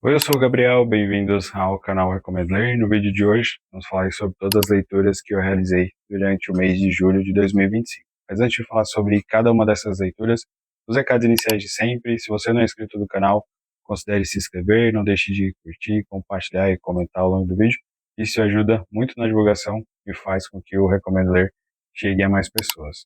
Oi, eu sou o Gabriel, bem-vindos ao canal Recomendo Ler. No vídeo de hoje, vamos falar sobre todas as leituras que eu realizei durante o mês de julho de 2025. Mas antes de falar sobre cada uma dessas leituras, os recados iniciais de sempre. Se você não é inscrito no canal, considere se inscrever, não deixe de curtir, compartilhar e comentar ao longo do vídeo. Isso ajuda muito na divulgação e faz com que o Recomendo Ler chegue a mais pessoas.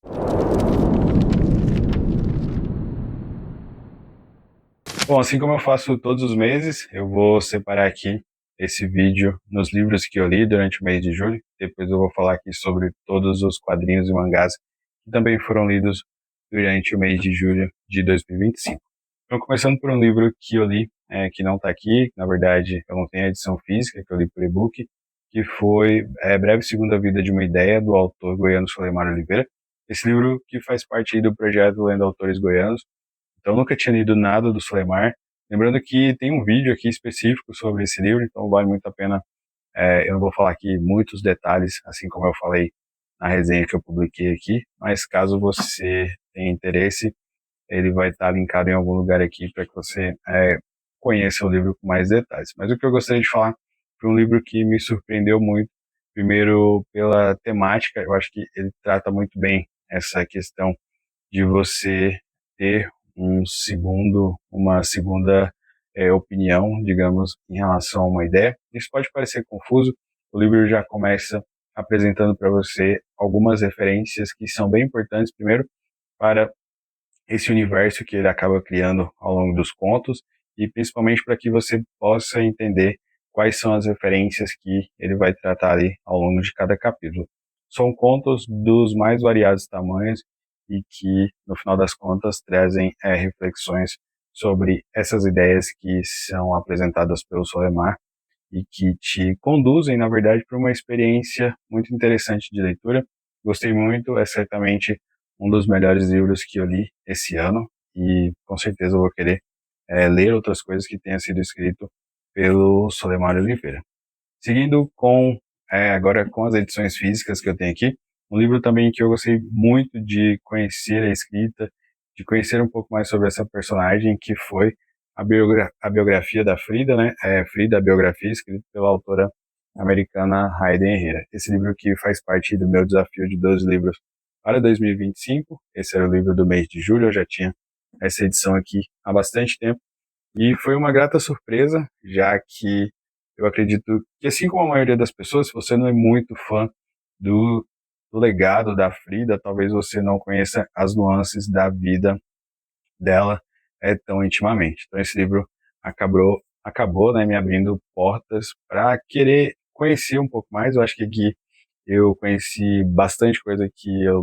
Bom, assim como eu faço todos os meses, eu vou separar aqui esse vídeo nos livros que eu li durante o mês de julho. Depois eu vou falar aqui sobre todos os quadrinhos e mangás que também foram lidos durante o mês de julho de 2025. Então, começando por um livro que eu li, que não está aqui, na verdade eu não tenho a edição física, que eu li por e-book, que foi Breve Segunda Vida de uma Ideia, do autor goiano Solemar Oliveira. Esse livro que faz parte do projeto Lendo Autores Goianos. Então, eu nunca tinha lido nada do Solemar. Lembrando que tem um vídeo aqui específico sobre esse livro, então vale muito a pena. Eu não vou falar aqui muitos detalhes, assim como eu falei na resenha que eu publiquei aqui, mas caso você tenha interesse, ele vai estar linkado em algum lugar aqui para que você conheça o livro com mais detalhes. Mas o que eu gostaria de falar foi um livro que me surpreendeu muito. Primeiro, pela temática, eu acho que ele trata muito bem essa questão de você ter uma segunda opinião, digamos, em relação a uma ideia. Isso pode parecer confuso. O livro já começa apresentando para você algumas referências que são bem importantes, primeiro, para esse universo que ele acaba criando ao longo dos contos e principalmente para que você possa entender quais são as referências que ele vai tratar ali ao longo de cada capítulo. São contos dos mais variados tamanhos e que, no final das contas, trazem reflexões sobre essas ideias que são apresentadas pelo Solemar e que te conduzem, na verdade, para uma experiência muito interessante de leitura. Gostei muito, é certamente um dos melhores livros que eu li esse ano e com certeza eu vou querer ler outras coisas que tenham sido escrito pelo Solemar Oliveira. Seguindo com agora com as edições físicas que eu tenho aqui, um livro também que eu gostei muito de conhecer a escrita, de conhecer um pouco mais sobre essa personagem, que foi a biografia da Frida, né? Frida, a biografia escrita pela autora americana Hayden Herrera. Esse livro que faz parte do meu desafio de 12 livros para 2025. Esse era o livro do mês de julho, eu já tinha essa edição aqui há bastante tempo. E foi uma grata surpresa, já que eu acredito que, assim como a maioria das pessoas, se você não é muito fã do, do legado da Frida, talvez você não conheça as nuances da vida dela tão intimamente. Então esse livro acabou, né, me abrindo portas para querer conhecer um pouco mais. Eu acho que aqui eu conheci bastante coisa que eu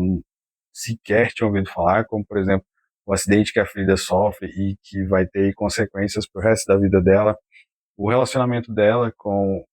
sequer tinha ouvido falar, como por exemplo o acidente que a Frida sofre e que vai ter consequências para o resto da vida dela, o relacionamento dela com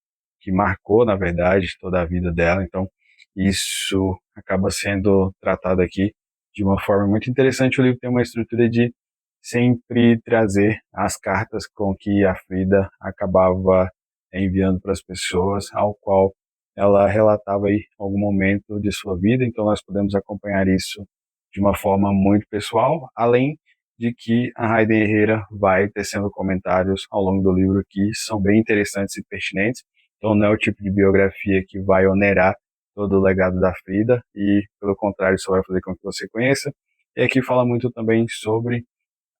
que marcou na verdade toda a vida dela. Então isso acaba sendo tratado aqui de uma forma muito interessante. O livro tem uma estrutura de sempre trazer as cartas com que a Frida acabava enviando para as pessoas, ao qual ela relatava aí algum momento de sua vida. Então nós podemos acompanhar isso de uma forma muito pessoal, além de que a Hayden Herrera vai tecendo comentários ao longo do livro que são bem interessantes e pertinentes. Então não é o tipo de biografia que vai onerar todo o legado da Frida e, pelo contrário, só vai fazer com que você conheça. E aqui fala muito também sobre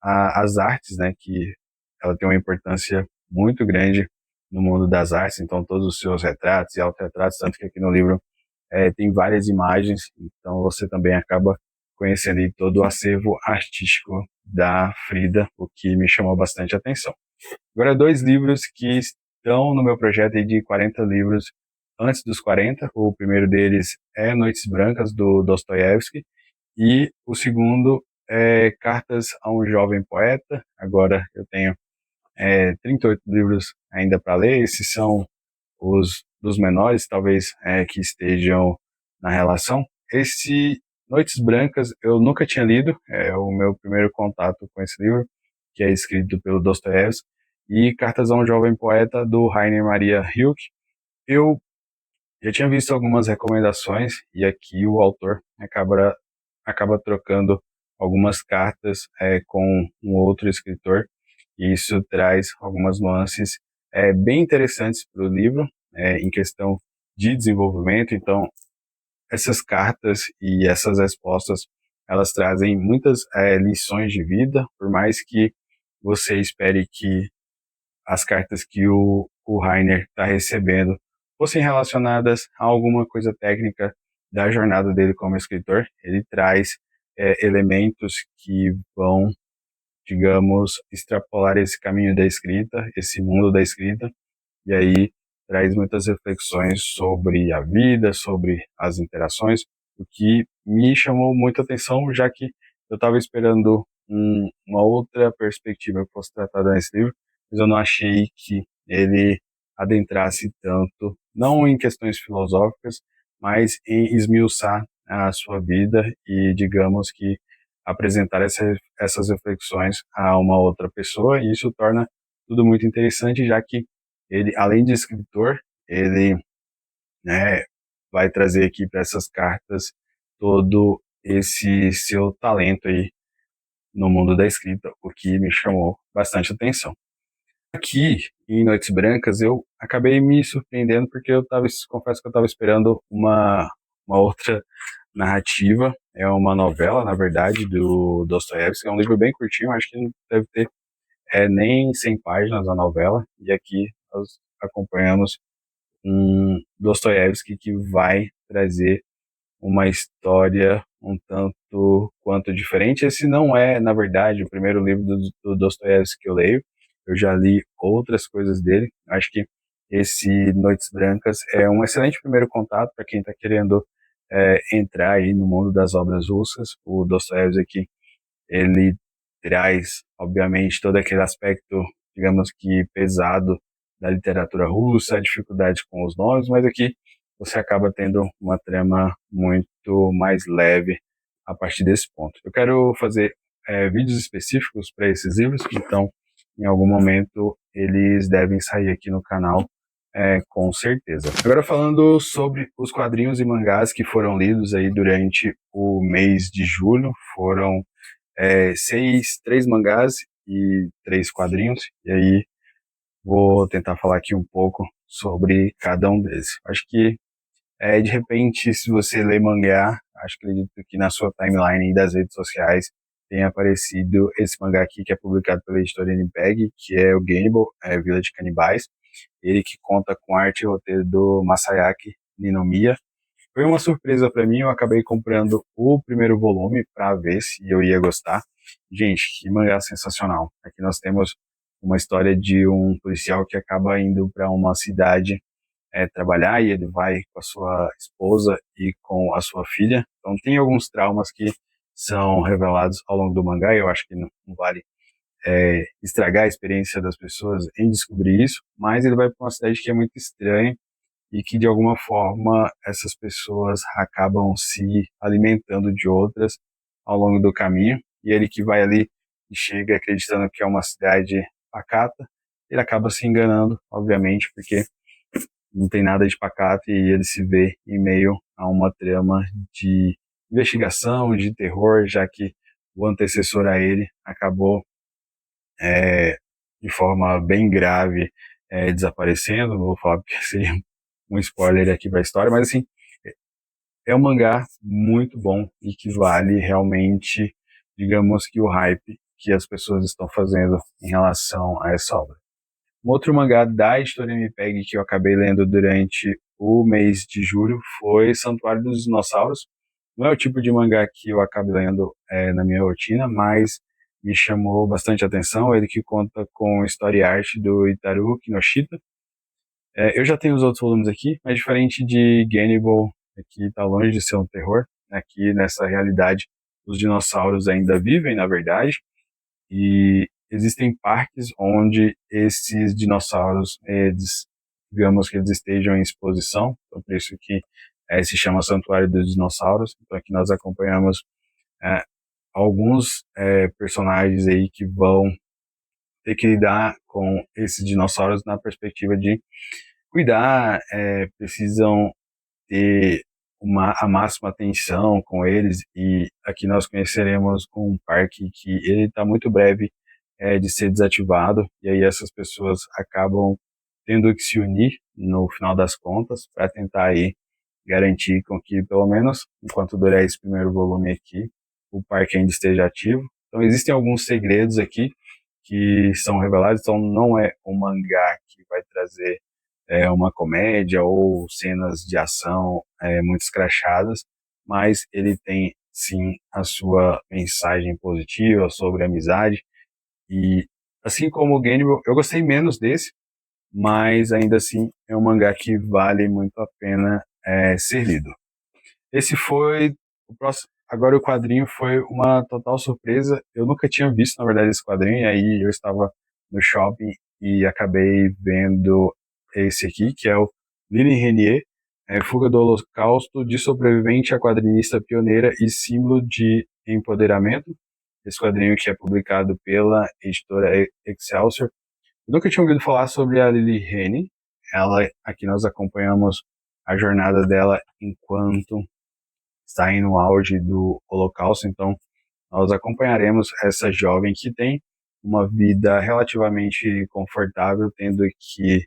as artes, né, que ela tem uma importância muito grande no mundo das artes. Então todos os seus retratos e autorretratos, tanto que aqui no livro tem várias imagens, então você também acaba conhecendo aí todo o acervo artístico da Frida, o que me chamou bastante atenção. Agora, dois livros que estão no meu projeto aí de 40 livros antes dos 40. O primeiro deles é Noites Brancas, do Dostoiévski, e o segundo é Cartas a um Jovem Poeta. Agora eu tenho 38 livros ainda para ler. Esses são os dos menores, talvez, que estejam na relação. Esse Noites Brancas eu nunca tinha lido, é o meu primeiro contato com esse livro, que é escrito pelo Dostoiévski, e Cartas a um Jovem Poeta, do Rainer Maria Rilke. Eu já tinha visto algumas recomendações, e aqui o autor acaba trocando algumas cartas com um outro escritor, e isso traz algumas nuances bem interessantes para o livro, em questão de desenvolvimento. Então, essas cartas e essas respostas, elas trazem muitas lições de vida, por mais que você espere que as cartas que o Rainer está recebendo fossem relacionadas a alguma coisa técnica da jornada dele como escritor. Ele traz elementos que vão, digamos, extrapolar esse caminho da escrita, esse mundo da escrita, e aí traz muitas reflexões sobre a vida, sobre as interações, o que me chamou muita atenção, já que eu estava esperando uma outra perspectiva que fosse tratada nesse livro, mas eu não achei que ele adentrasse tanto, não em questões filosóficas, mas em esmiuçar a sua vida e, digamos que, apresentar essas reflexões a uma outra pessoa, e isso torna tudo muito interessante, já que ele, além de escritor, ele, né, vai trazer aqui para essas cartas todo esse seu talento aí no mundo da escrita, o que me chamou bastante atenção. Aqui, em Noites Brancas, eu acabei me surpreendendo porque confesso que eu estava esperando uma outra narrativa. É uma novela, na verdade, do Dostoiévski. É um livro bem curtinho, acho que não deve ter nem 100 páginas a novela. E aqui nós acompanhamos um Dostoiévski que vai trazer uma história um tanto quanto diferente. Esse não é, na verdade, o primeiro livro do Dostoiévski que eu leio. Eu já li outras coisas dele. Acho que esse Noites Brancas é um excelente primeiro contato para quem está querendo entrar aí no mundo das obras russas. O Dostoiévski aqui, ele traz, obviamente, todo aquele aspecto, digamos que pesado da literatura russa, a dificuldade com os nomes, mas aqui você acaba tendo uma trama muito mais leve a partir desse ponto. Eu quero fazer vídeos específicos para esses livros, então em algum momento eles devem sair aqui no canal, com certeza. Agora falando sobre os quadrinhos e mangás que foram lidos aí durante o mês de julho, foram três mangás e 3 quadrinhos, e aí vou tentar falar aqui um pouco sobre cada um deles. Acho que, de repente, se você lê mangá, acredito que na sua timeline das redes sociais tenha aparecido esse mangá aqui, que é publicado pela editora NPEG, que é o Gannibal, Vila de Canibais. Ele que conta com arte e roteiro do Masayaki Ninomiya. Foi uma surpresa para mim, eu acabei comprando o primeiro volume para ver se eu ia gostar. Gente, que mangá sensacional. Aqui nós temos uma história de um policial que acaba indo para uma cidade trabalhar, e ele vai com a sua esposa e com a sua filha. Então tem alguns traumas que são revelados ao longo do mangá, e eu acho que não vale estragar a experiência das pessoas em descobrir isso, mas ele vai para uma cidade que é muito estranha, e que de alguma forma essas pessoas acabam se alimentando de outras ao longo do caminho, e ele que vai ali e chega acreditando que é uma cidade pacata, ele acaba se enganando, obviamente, porque não tem nada de pacato, e ele se vê em meio a uma trama de investigação, de terror, já que o antecessor a ele acabou de forma bem grave desaparecendo. Não vou falar porque seria um spoiler aqui para a história, mas assim, é um mangá muito bom e que vale realmente, digamos que o hype que as pessoas estão fazendo em relação a essa obra. Um outro mangá da editora MPEG que eu acabei lendo durante o mês de julho foi Santuário dos Dinossauros. Não é o tipo de mangá que eu acabo lendo na minha rotina, mas me chamou bastante atenção. Ele que conta com história e arte do Itaru Kinoshita. Eu já tenho os outros volumes aqui, mas diferente de Gannibal, aqui está longe de ser um terror. Aqui nessa realidade, os dinossauros ainda vivem, na verdade, e existem parques onde esses dinossauros, digamos que eles estejam em exposição, então por isso que se chama Santuário dos Dinossauros. Então aqui nós acompanhamos é, alguns personagens aí que vão ter que lidar com esses dinossauros na perspectiva de cuidar, precisam ter a máxima atenção com eles, e aqui nós conheceremos um parque que ele está muito breve de ser desativado, e aí essas pessoas acabam tendo que se unir no final das contas para tentar aí garantir com que, pelo menos, enquanto durar esse primeiro volume aqui, o parque ainda esteja ativo. Então existem alguns segredos aqui que são revelados, então não é um mangá que vai trazer uma comédia ou cenas de ação muito escrachadas, mas ele tem sim a sua mensagem positiva sobre amizade e assim como o Gennaro, eu gostei menos desse, mas ainda assim é um mangá que vale muito a pena ser lido. Esse foi o próximo. Agora o quadrinho foi uma total surpresa. Eu nunca tinha visto, na verdade, esse quadrinho, e aí eu estava no shopping e acabei vendo esse aqui, que é o Lily Renier, Fuga do Holocausto, de sobrevivente a quadrinista pioneira e símbolo de empoderamento. Esse quadrinho que é publicado pela editora Excelsior. Eu nunca tinha ouvido falar sobre a Lily Rene. Ela, aqui nós acompanhamos a jornada dela enquanto está aí no auge do Holocausto, então nós acompanharemos essa jovem que tem uma vida relativamente confortável, tendo que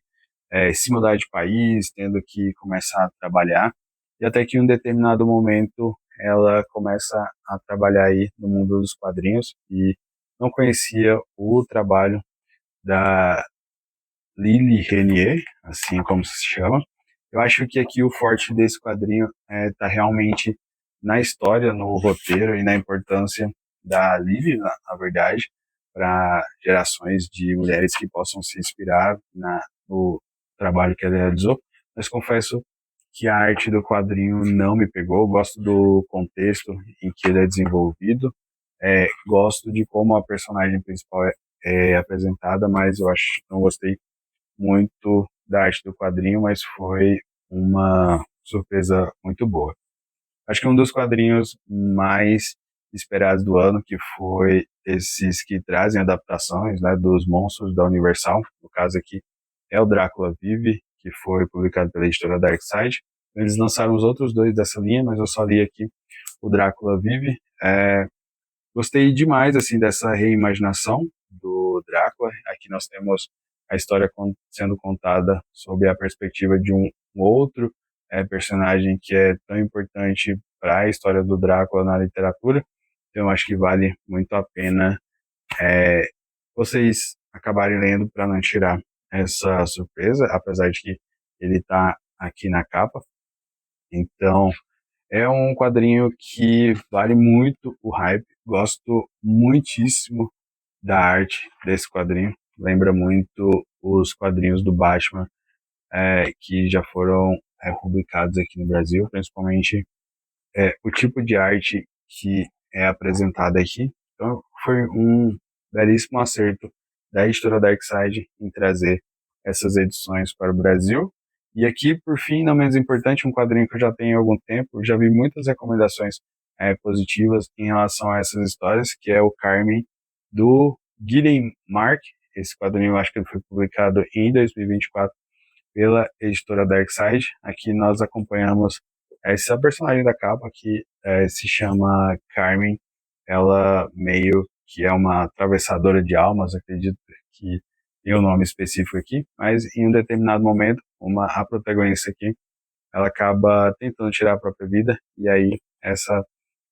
se mudar de país, tendo que começar a trabalhar, e até que em um determinado momento ela começa a trabalhar aí no mundo dos quadrinhos e não conhecia o trabalho da Lily Renier, assim como se chama. Eu acho que aqui o forte desse quadrinho está realmente na história, no roteiro e na importância da Lily, na verdade, para gerações de mulheres que possam se inspirar no trabalho que ela realizou. Mas confesso que a arte do quadrinho não me pegou. Gosto do contexto em que ele é desenvolvido, gosto de como a personagem principal é apresentada, mas eu acho que não gostei muito da arte do quadrinho, mas foi uma surpresa muito boa. Acho que um dos quadrinhos mais esperados do ano, que foi esses que trazem adaptações, né, dos monstros da Universal, no caso aqui é o Drácula Vive, que foi publicado pela editora Darkseid. Eles lançaram os outros dois dessa linha, mas eu só li aqui o Drácula Vive. Gostei demais assim dessa reimaginação do Drácula. Aqui nós temos a história sendo contada sob a perspectiva de um outro personagem que é tão importante para a história do Drácula na literatura. Então, eu acho que vale muito a pena é, vocês acabarem lendo para não tirar essa surpresa, apesar de que ele está aqui na capa. Então, é um quadrinho que vale muito o hype. Gosto muitíssimo da arte desse quadrinho. Lembra muito os quadrinhos do Batman que já foram publicados aqui no Brasil, principalmente o tipo de arte que é apresentada aqui. Então, foi um belíssimo acerto da editora Darkseid em trazer essas edições para o Brasil. E aqui, por fim, não menos importante, um quadrinho que eu já tenho há algum tempo, já vi muitas recomendações positivas em relação a essas histórias, que é o Carmen, do Guilhem Mark. Esse quadrinho eu acho que ele foi publicado em 2024 pela editora Darkseid. Aqui nós acompanhamos essa personagem da capa que se chama Carmen. Ela meio que é uma atravessadora de almas, acredito que tem um nome específico aqui, mas em um determinado momento, a protagonista aqui, ela acaba tentando tirar a própria vida, e aí essa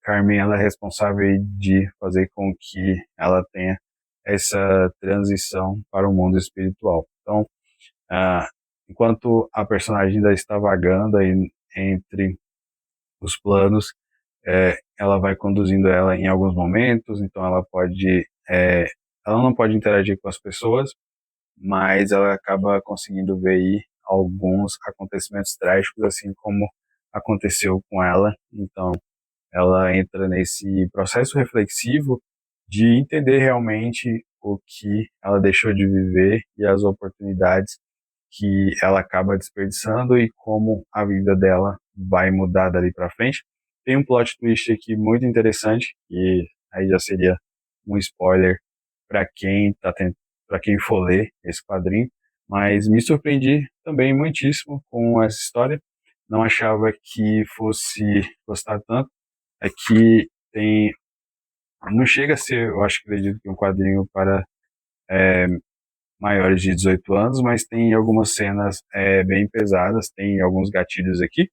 Carmen ela é responsável de fazer com que ela tenha essa transição para o mundo espiritual. Então, ah, enquanto a personagem ainda está vagando aí entre os planos, ela vai conduzindo ela em alguns momentos, então ela não pode interagir com as pessoas, mas ela acaba conseguindo ver aí alguns acontecimentos trágicos, assim como aconteceu com ela. Então, ela entra nesse processo reflexivo de entender realmente o que ela deixou de viver e as oportunidades que ela acaba desperdiçando e como a vida dela vai mudar dali para frente. Tem um plot twist aqui muito interessante e aí já seria um spoiler para para quem for ler esse quadrinho, mas me surpreendi também muitíssimo com essa história. Não achava que fosse gostar tanto. É que tem não chega a ser, eu acho que acredito que um quadrinho para maiores de 18 anos, mas tem algumas cenas bem pesadas, tem alguns gatilhos aqui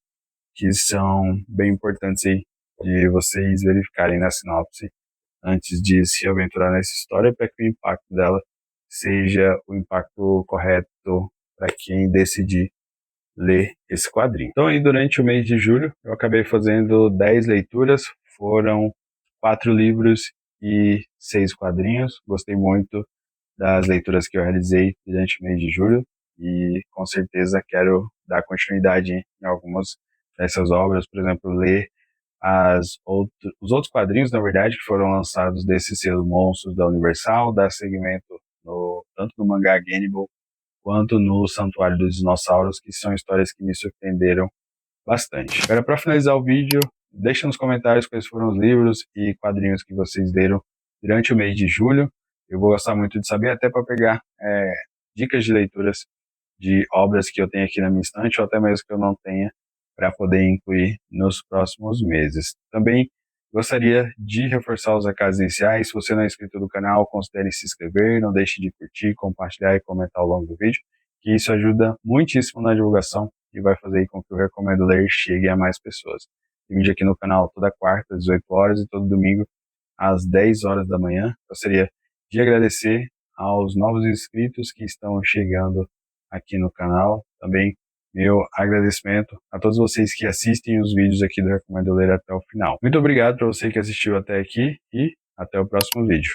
que são bem importantes aí de vocês verificarem na sinopse antes de se aventurar nessa história para que o impacto dela seja o impacto correto para quem decidir ler esse quadrinho. Então aí durante o mês de julho eu acabei fazendo 10 leituras, foram 4 livros e 6 quadrinhos. Gostei muito das leituras que eu realizei durante o mês de julho e com certeza quero dar continuidade em algumas dessas obras, por exemplo, ler os outros quadrinhos, na verdade, que foram lançados desse selo Monstros da Universal, dar segmento tanto no mangá Gannibal quanto no Santuário dos Dinossauros, que são histórias que me surpreenderam bastante. Agora, para finalizar o vídeo, deixa nos comentários quais foram os livros e quadrinhos que vocês leram durante o mês de julho. Eu vou gostar muito de saber, até para pegar dicas de leituras de obras que eu tenho aqui na minha estante, ou até mesmo que eu não tenha, para poder incluir nos próximos meses. Também gostaria de reforçar os recados iniciais. Se você não é inscrito no canal, considere se inscrever, não deixe de curtir, compartilhar e comentar ao longo do vídeo, que isso ajuda muitíssimo na divulgação e vai fazer com que o Recomendo Ler chegue a mais pessoas. Tem vídeo aqui no canal toda quarta, às 18 horas, e todo domingo, às 10 horas da manhã. Gostaria de agradecer aos novos inscritos que estão chegando aqui no canal. Também meu agradecimento a todos vocês que assistem os vídeos aqui do Recomendo Ler até o final. Muito obrigado para você que assistiu até aqui e até o próximo vídeo.